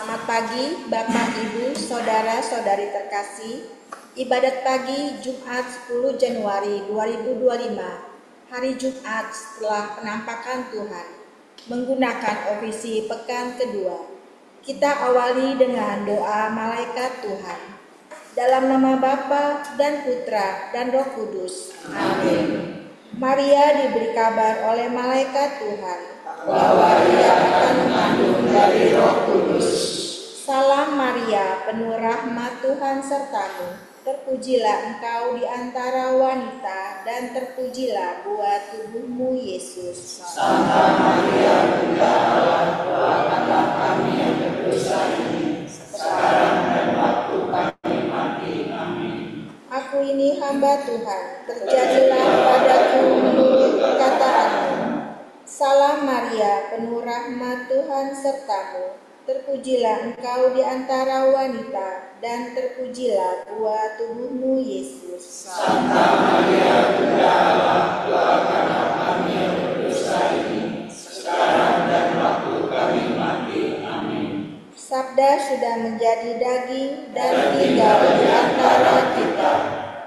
Selamat pagi Bapak, Ibu, Saudara-saudari terkasih. Ibadat pagi Jumat 10 Januari 2025, hari Jumat setelah penampakan Tuhan, menggunakan ofisi pekan kedua. Kita awali dengan doa malaikat Tuhan. Dalam nama Bapa dan Putra dan Roh Kudus. Amin. Maria diberi kabar oleh malaikat Tuhan bahwa ia akan mengandung dari Roh Kudus. Salam Maria, penuh rahmat Tuhan sertamu. Terpujilah engkau di antara wanita, dan terpujilah buah tubuhmu Yesus. Santa Maria, Bunda Allah, doakanlah kami yang berdosa ini, sekarang dan waktu kami mati. Amin. Aku ini hamba Tuhan, terjadilah padaku menurut perkataanmu. Salam Maria, penuh rahmat Tuhan sertamu. Terpujilah engkau di antara wanita, dan terpujilah buah tubuhmu Yesus. Santa Maria, Bunda Allah, doakanlah kami yang berdosa ini, sekarang dan waktu kami mati. Amin. Sabda sudah menjadi daging dan tinggal di antara kita.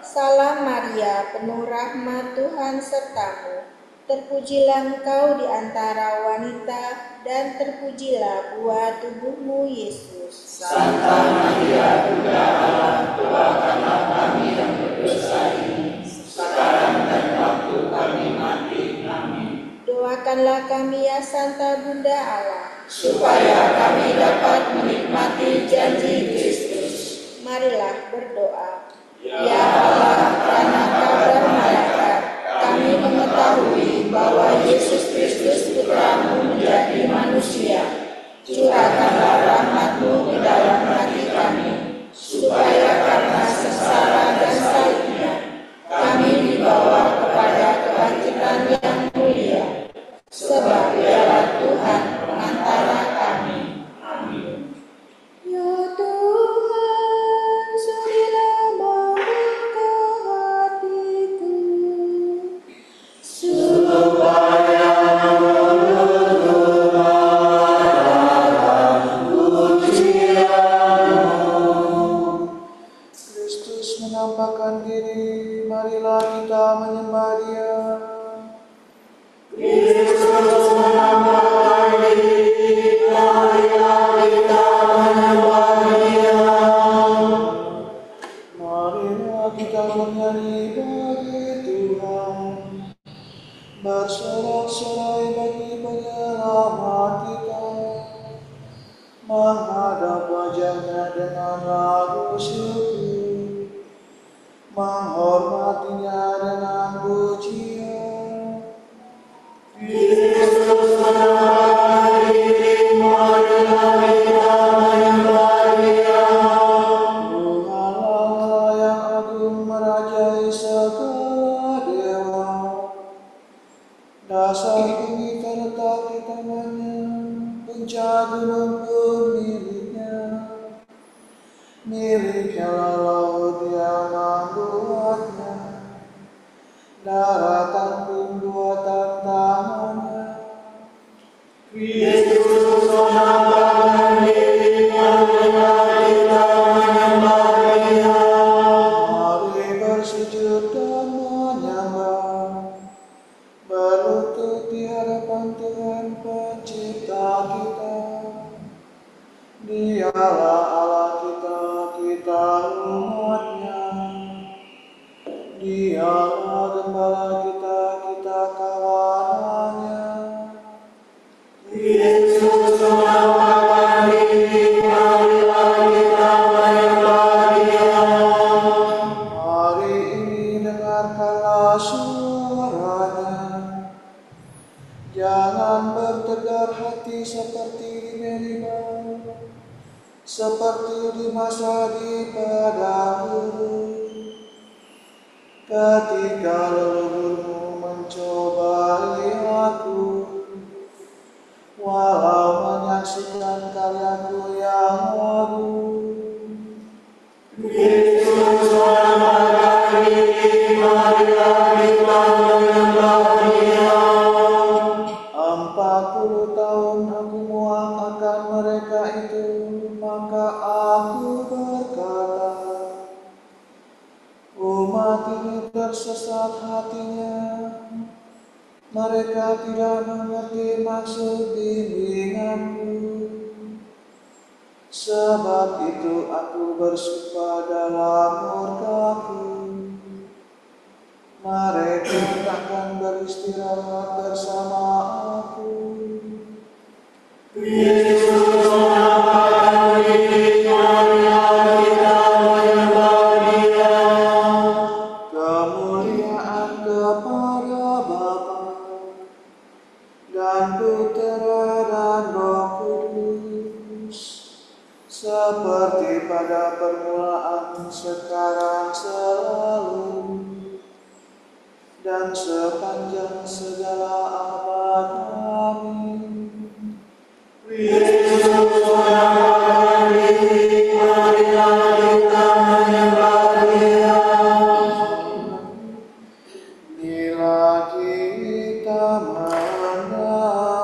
Salam Maria, penuh rahmat Tuhan sertamu. Terpujilah engkau di antara wanita, dan terpujilah buah tubuhmu Yesus. Santa Maria, Bunda Allah, doakanlah kami yang berdosa ini, sekarang dan waktu kami mati. Amin. Doakanlah kami ya Santa Bunda Allah, supaya kami dapat menikmati janji Kristus. Marilah berdoa. Ya Allah, karena kabar malaikat, kami mengetahui bahwa Yesus Kristus Putramu menjadi manusia. Curahkanlah rahmat-Mu ke dalam hati kami, supaya karena sengsara dan salibnya, kami dibawa kepada kebangkitan yang mulia. Sebab Dialah Tuhan pengantara kami. Amin. Ya Tuhan, surilah membuka hatiku, Supaya menurut Kristus menampakkan diri, marilah kita menyembah Dia. Kristus menampakkan diri, marilah kita menyembah Dia. Marilah kita bernyanyi bagi Tuhan, bersorak-sorai bagi penyelamat kita, menghadap wajah-Nya dengan lagu syukur, menghormatinya dengan pujian. Kristus menampakkan diri, marilah kita menyembah Dia. Tuhan Allah yang agung merajai segala dewa, dasar bumi terletak di tangan-Nya, puncak gunung pun milik-Nya. Milik-Nya laut yang membuatnya, daratan pun buatan tangan-Nya. Kristus menampakkan diri, marilah kita menyembah Dia. Mari bersujud dan menyembah, berlutut di hadapan Tuhan Pencipta kita. Dialah Allah kita, kita umat-Nya. Dialah Gembala kita, kita kawanan-Nya. Kristus menampakkan diri, marilah kita menyembah Dia. Hari ini dengarkanlah suara-Nya. Jangan bertegar hati seperti di Meribah, seperti di masa di padang gurun, ketika leluhurmu mencobai aku, walau menyaksikan karyaku yang agung. Kristus menampakkan diri, marilah kita menyembah Dia. 40 tahun aku muak akan mereka itu, Mereka tidak mengerti maksud bimbinganku. Sebab itu aku bersumpah dalam murkaku, mereka takkan beristirahat bersama aku. Kemuliaan kepada Bapa dan Putera dan Roh Kudus, seperti pada permulaan, sekarang, selalu, dan sepanjang segala abad. Amin. Bila kita menamakan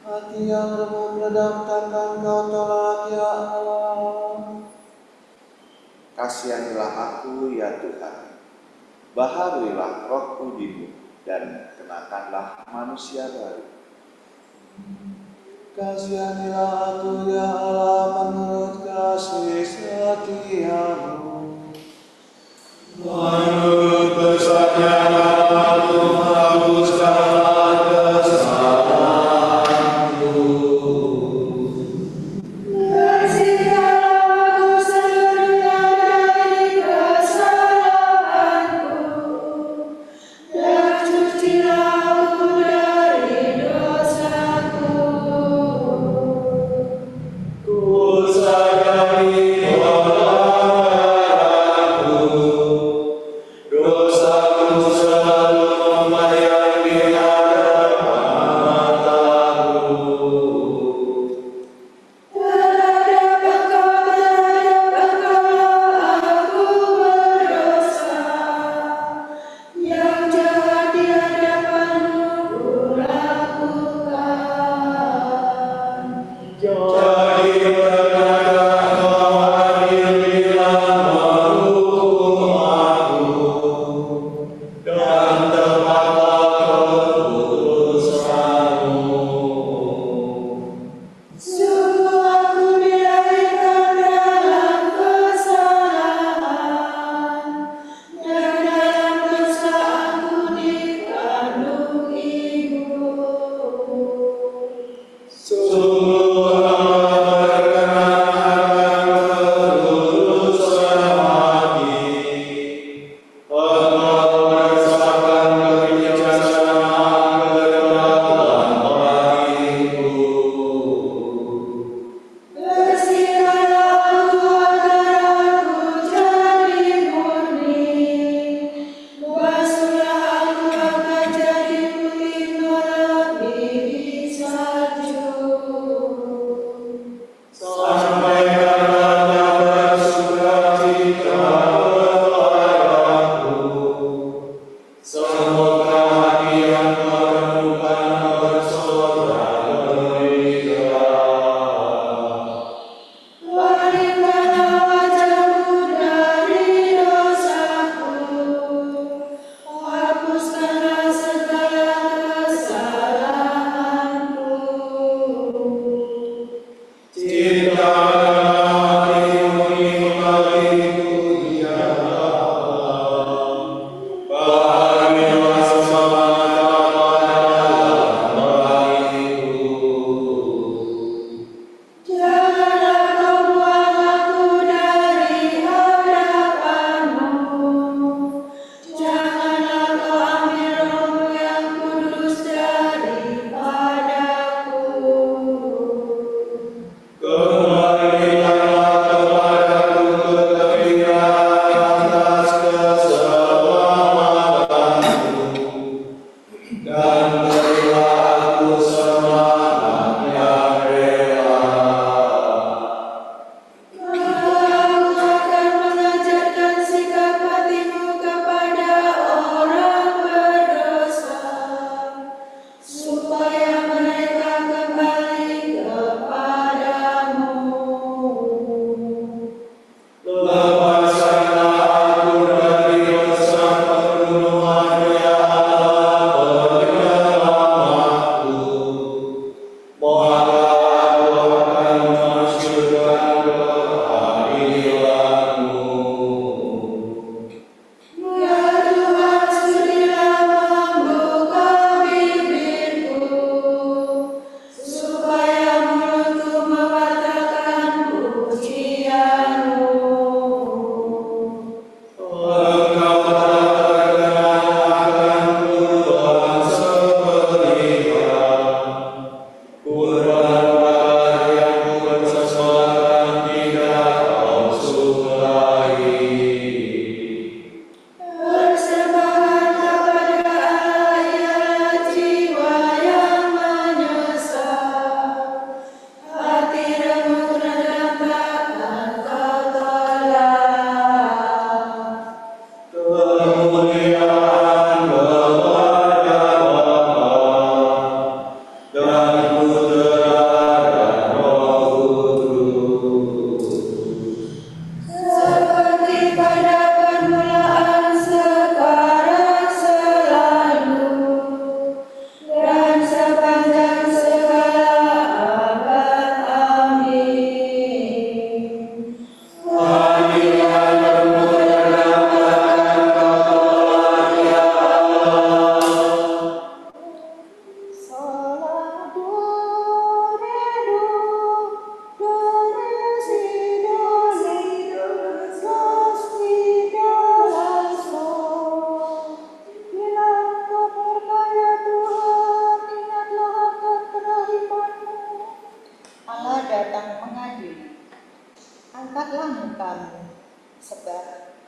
hati yang remuk redam takkan kau tolak ya Allah. Kasihanilah aku ya Tuhan, baharuilah roh kudimu dan kenakanlah manusia baru. Kasihanilah aku ya Allah menurut kasih setiamu. Menurut besarnya aku menghapus segala kesalahanku. Bersihkanlah aku seluruhnya dari kesalahanku, dan cucilah aku dari dosaku. Ku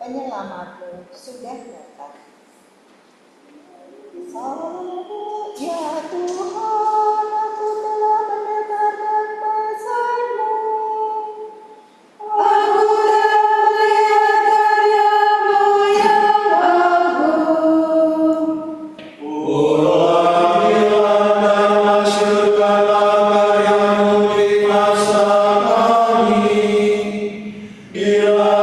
penyelamatmu sudah datang. Ya Tuhan, aku telah mendengarkan pesan-Mu. Aku telah melihat karya-Mu yang agung. Urapilah dan masyurkanlah karya-Mu di masa kami. Bila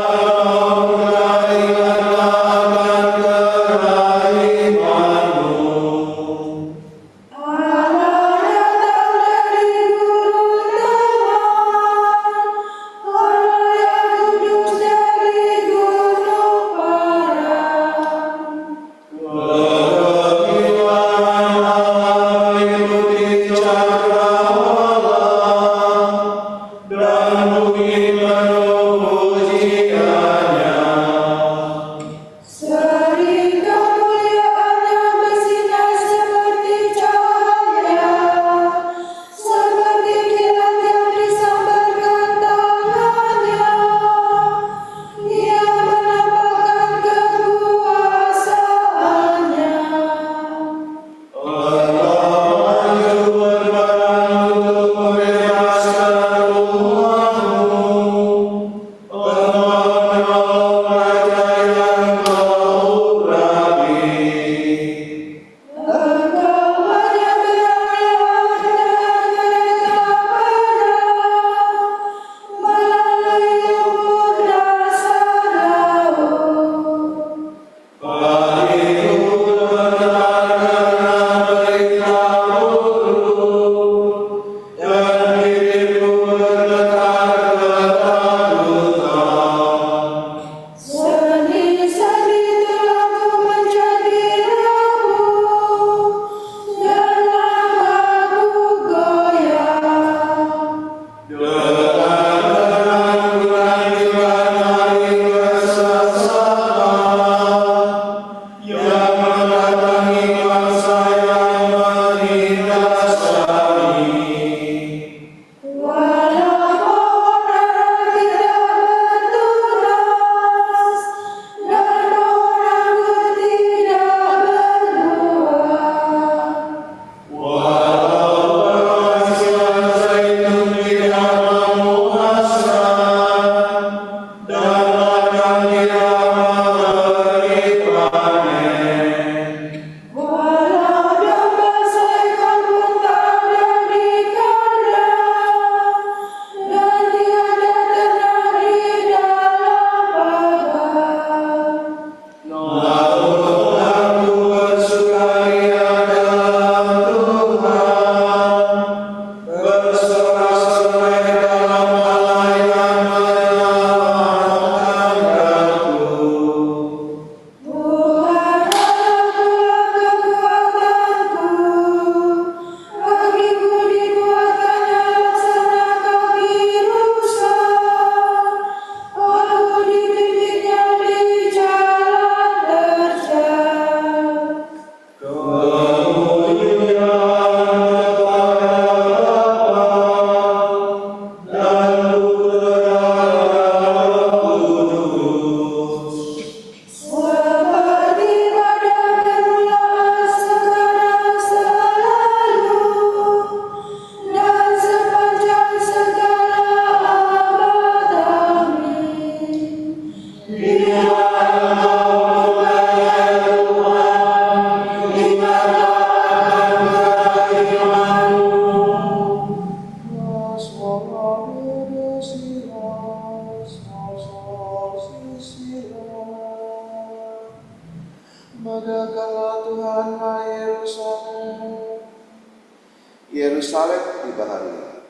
Yerusalem dibaharui.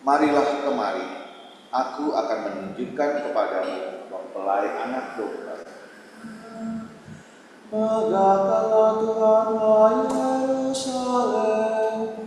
Marilah kemari, aku akan menunjukkan kepadamu mempelai anak domba. Megahkanlah Tuhan, hai Yerusalem.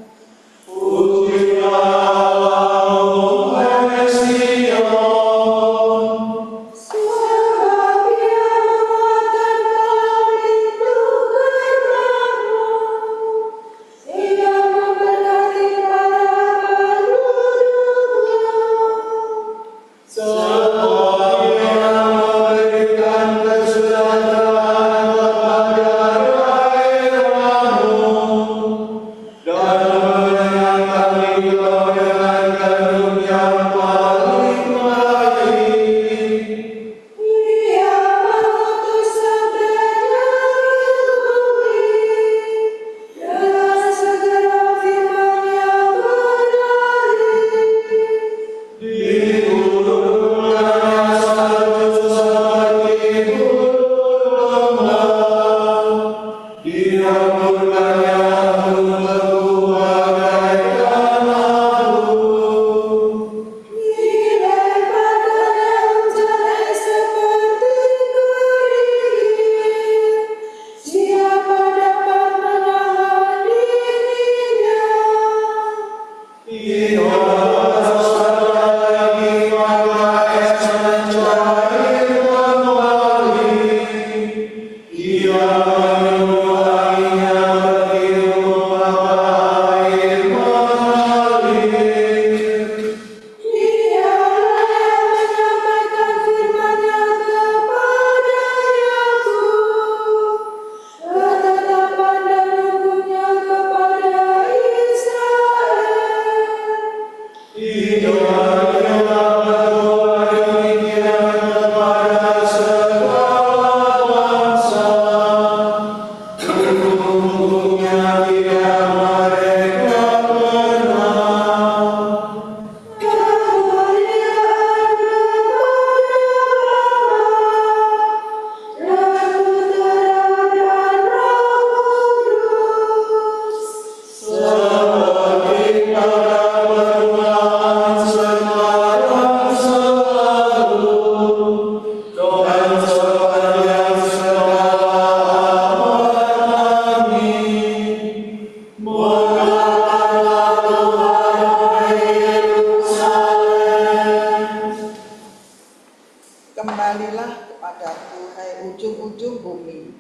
Kembalilah kepadaku, hai ujung-ujung bumi,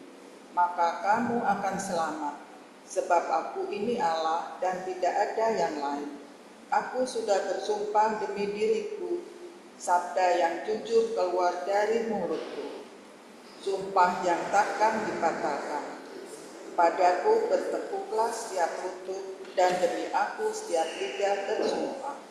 maka kamu akan selamat. Sebab aku ini Allah dan tidak ada yang lain. Aku sudah bersumpah demi diriku, sabda yang jujur keluar dari mulutku, sumpah yang takkan dipatahkan. Padaku bertekuklah setiap lutut, dan demi aku setiap lidah bersumpah.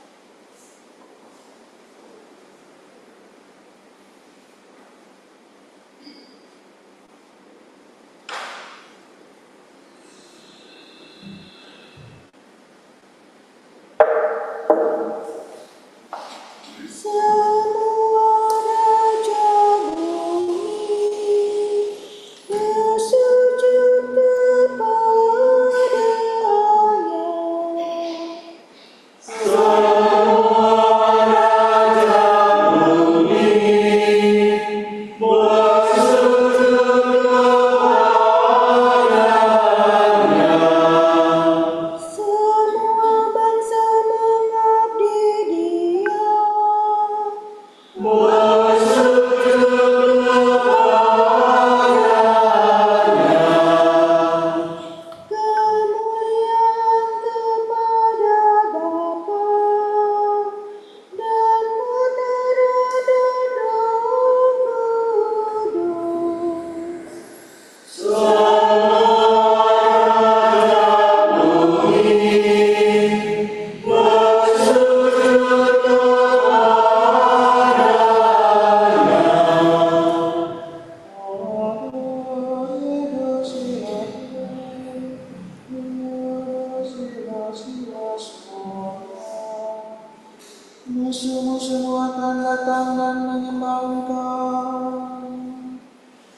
Musuh-musuhmu akan datang dan menyembah Engkau.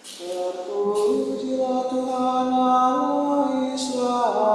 Terpujilah Tuhan Allah Israel.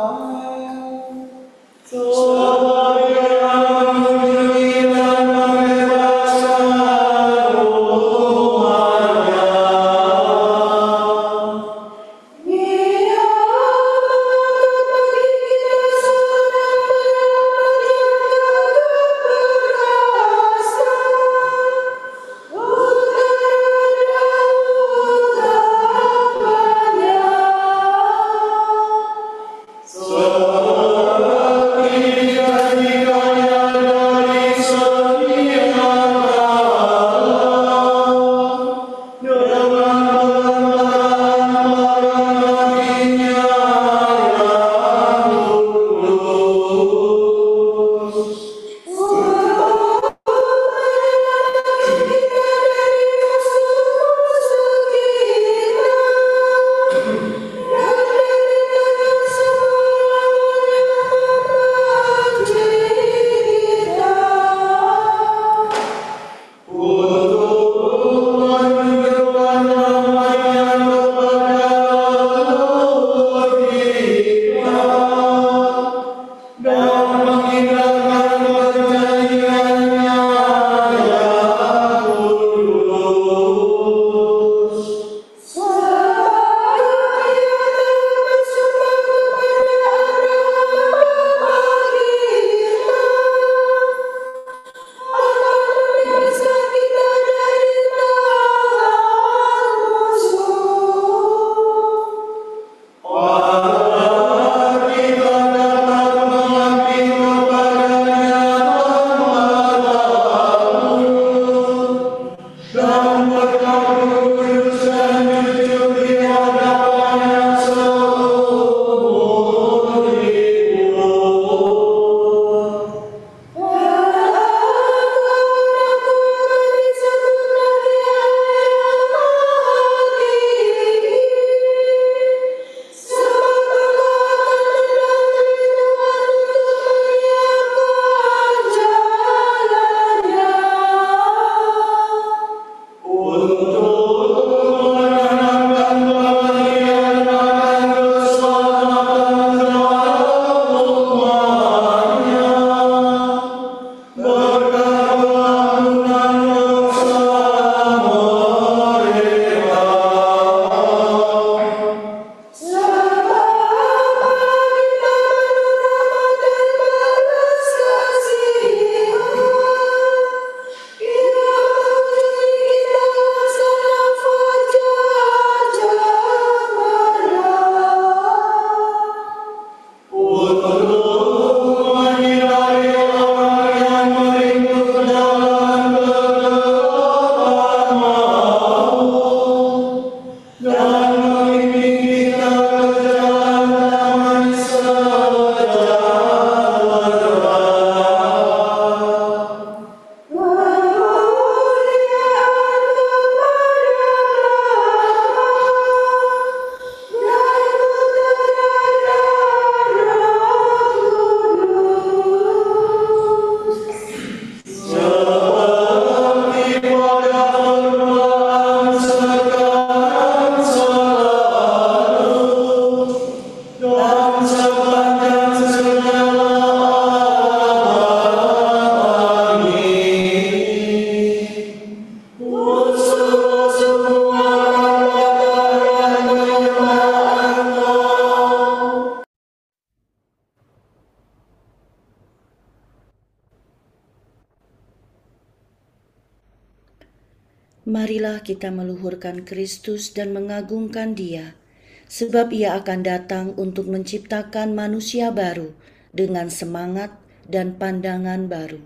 Marilah kita meluhurkan Kristus dan mengagungkan Dia, sebab Ia akan datang untuk menciptakan manusia baru dengan semangat dan pandangan baru.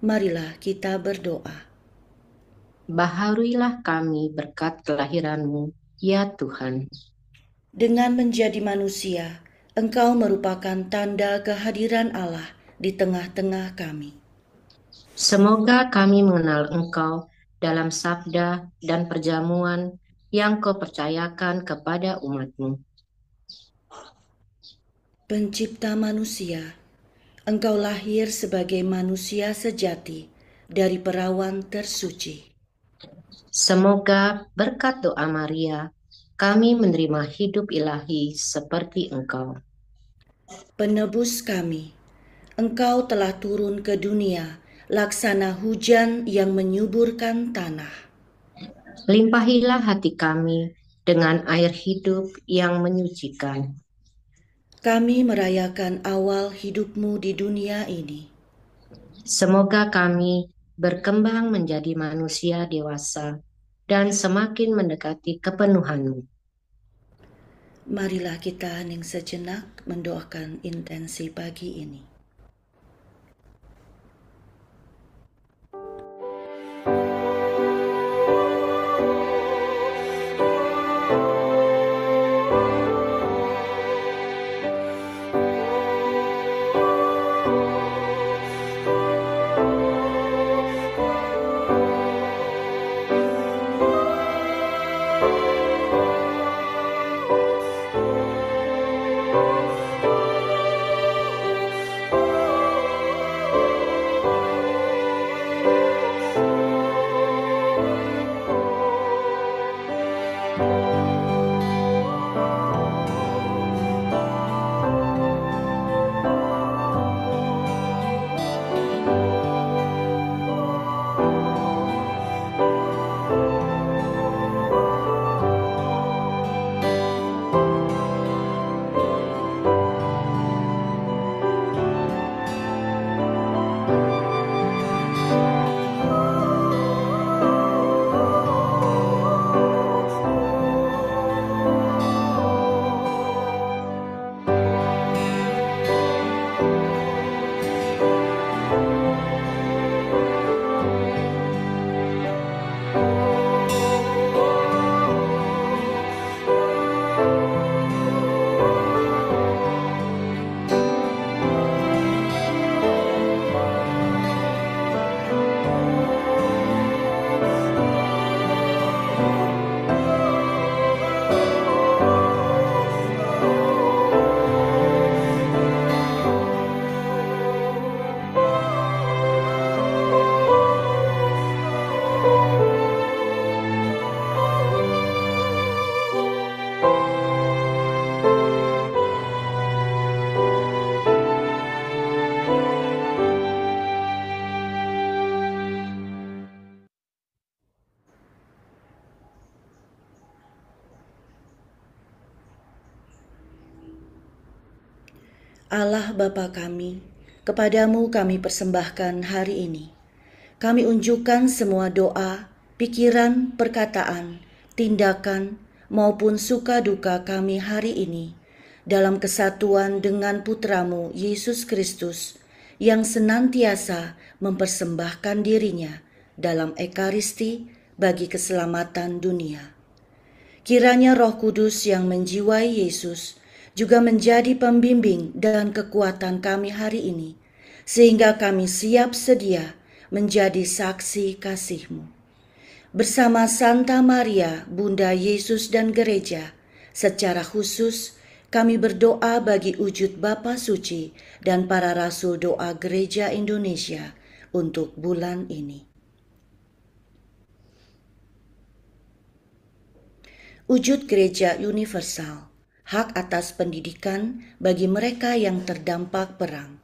Marilah kita berdoa. Baharuilah kami berkat kelahiran-Mu, ya Tuhan. Dengan menjadi manusia, Engkau merupakan tanda kehadiran Allah di tengah-tengah kami. Semoga kami mengenal Engkau dalam sabda dan perjamuan yang Kau percayakan kepada umat-Mu. Pencipta manusia, Engkau lahir sebagai manusia sejati dari perawan tersuci. Semoga berkat doa Maria, kami menerima hidup ilahi seperti Engkau. Penebus kami, Engkau telah turun ke dunia, laksana hujan yang menyuburkan tanah. Limpahilah hati kami dengan air hidup yang menyucikan. Kami merayakan awal hidupmu di dunia ini. Semoga kami berkembang menjadi manusia dewasa dan semakin mendekati kepenuhan-Mu. Marilah kita hening sejenak mendoakan intensi pagi ini. Allah Bapa kami, kepadamu kami persembahkan hari ini. Kami unjukkan semua doa, pikiran, perkataan, tindakan, maupun suka duka kami hari ini dalam kesatuan dengan Putramu Yesus Kristus yang senantiasa mempersembahkan dirinya dalam Ekaristi bagi keselamatan dunia. Kiranya Roh Kudus yang menjiwai Yesus juga menjadi pembimbing dan kekuatan kami hari ini, sehingga kami siap sedia menjadi saksi kasih-Mu. Bersama Santa Maria, Bunda Yesus dan Gereja, secara khusus kami berdoa bagi wujud Bapa Suci dan para Rasul Doa Gereja Indonesia untuk bulan ini. Wujud Gereja Universal, hak atas pendidikan bagi mereka yang terdampak perang.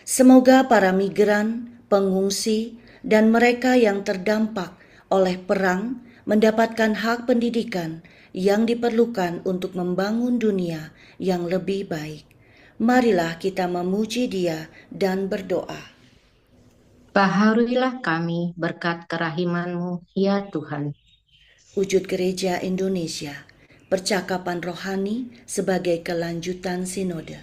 Semoga para migran, pengungsi, dan mereka yang terdampak oleh perang mendapatkan hak pendidikan yang diperlukan untuk membangun dunia yang lebih baik. Marilah kita memuji Dia dan berdoa. Baharuilah kami berkat kerahiman-Mu, ya Tuhan. Wujud Gereja Indonesia, percakapan rohani sebagai kelanjutan sinode.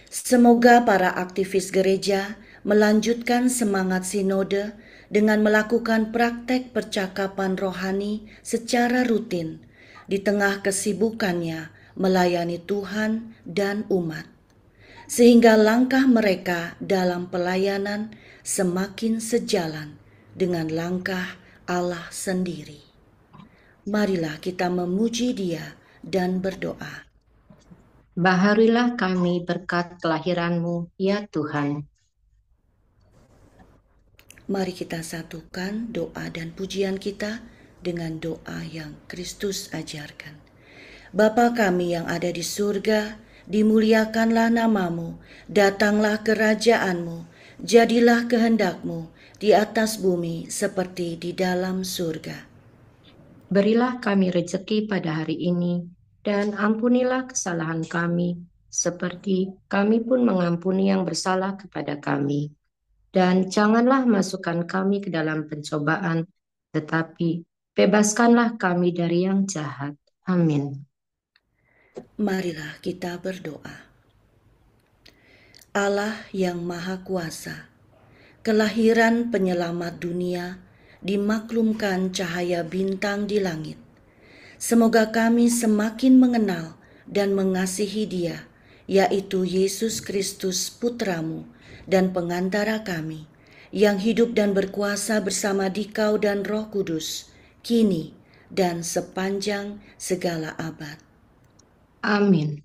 Semoga para aktivis gereja melanjutkan semangat sinode dengan melakukan praktek percakapan rohani secara rutin di tengah kesibukannya melayani Tuhan dan umat, sehingga langkah mereka dalam pelayanan semakin sejalan dengan langkah Allah sendiri. Marilah kita memuji Dia dan berdoa. Baharuilah kami berkat kelahiran-Mu, ya Tuhan. Mari kita satukan doa dan pujian kita dengan doa yang Kristus ajarkan. Bapa kami yang ada di surga, dimuliakanlah nama-Mu, datanglah kerajaan-Mu, jadilah kehendak-Mu di atas bumi seperti di dalam surga. Berilah kami rezeki pada hari ini, dan ampunilah kesalahan kami, seperti kami pun mengampuni yang bersalah kepada kami. Dan janganlah masukkan kami ke dalam pencobaan, tetapi bebaskanlah kami dari yang jahat. Amin. Marilah kita berdoa. Allah yang Maha Kuasa, kelahiran penyelamat dunia, dimaklumkan cahaya bintang di langit. Semoga kami semakin mengenal dan mengasihi Dia, yaitu Yesus Kristus Putra-Mu dan pengantara kami, yang hidup dan berkuasa bersama Dikau dan Roh Kudus, kini dan sepanjang segala abad. Amin.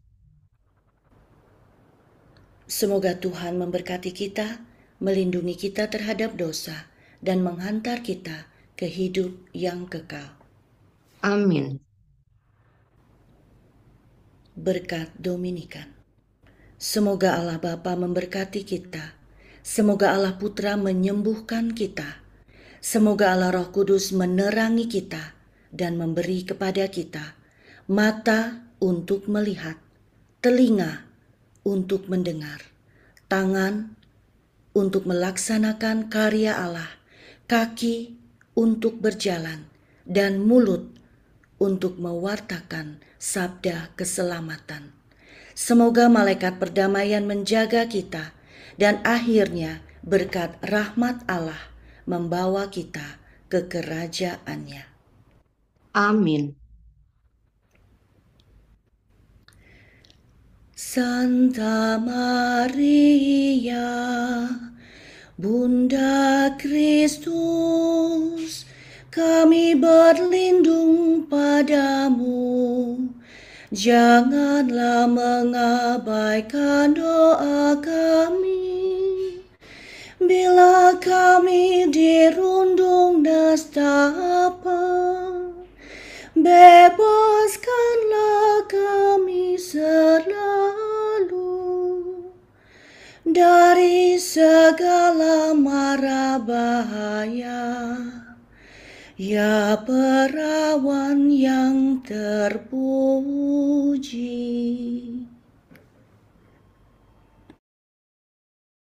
Semoga Tuhan memberkati kita, melindungi kita terhadap dosa, dan menghantar kita ke hidup yang kekal. Amin. Berkat Dominikan. Semoga Allah Bapa memberkati kita. Semoga Allah Putra menyembuhkan kita. Semoga Allah Roh Kudus menerangi kita dan memberi kepada kita mata untuk melihat, telinga untuk mendengar, tangan untuk melaksanakan karya Allah, kaki untuk berjalan, dan mulut untuk mewartakan sabda keselamatan. Semoga malaikat perdamaian menjaga kita, dan akhirnya berkat rahmat Allah membawa kita ke kerajaannya. Amin. Santa Maria, Bunda Kristus, kami berlindung padamu. Janganlah mengabaikan doa kami, bila kami dirundung nestapa. Bebaskanlah kami selalu dari segala mara bahaya, ya perawan yang terpuji.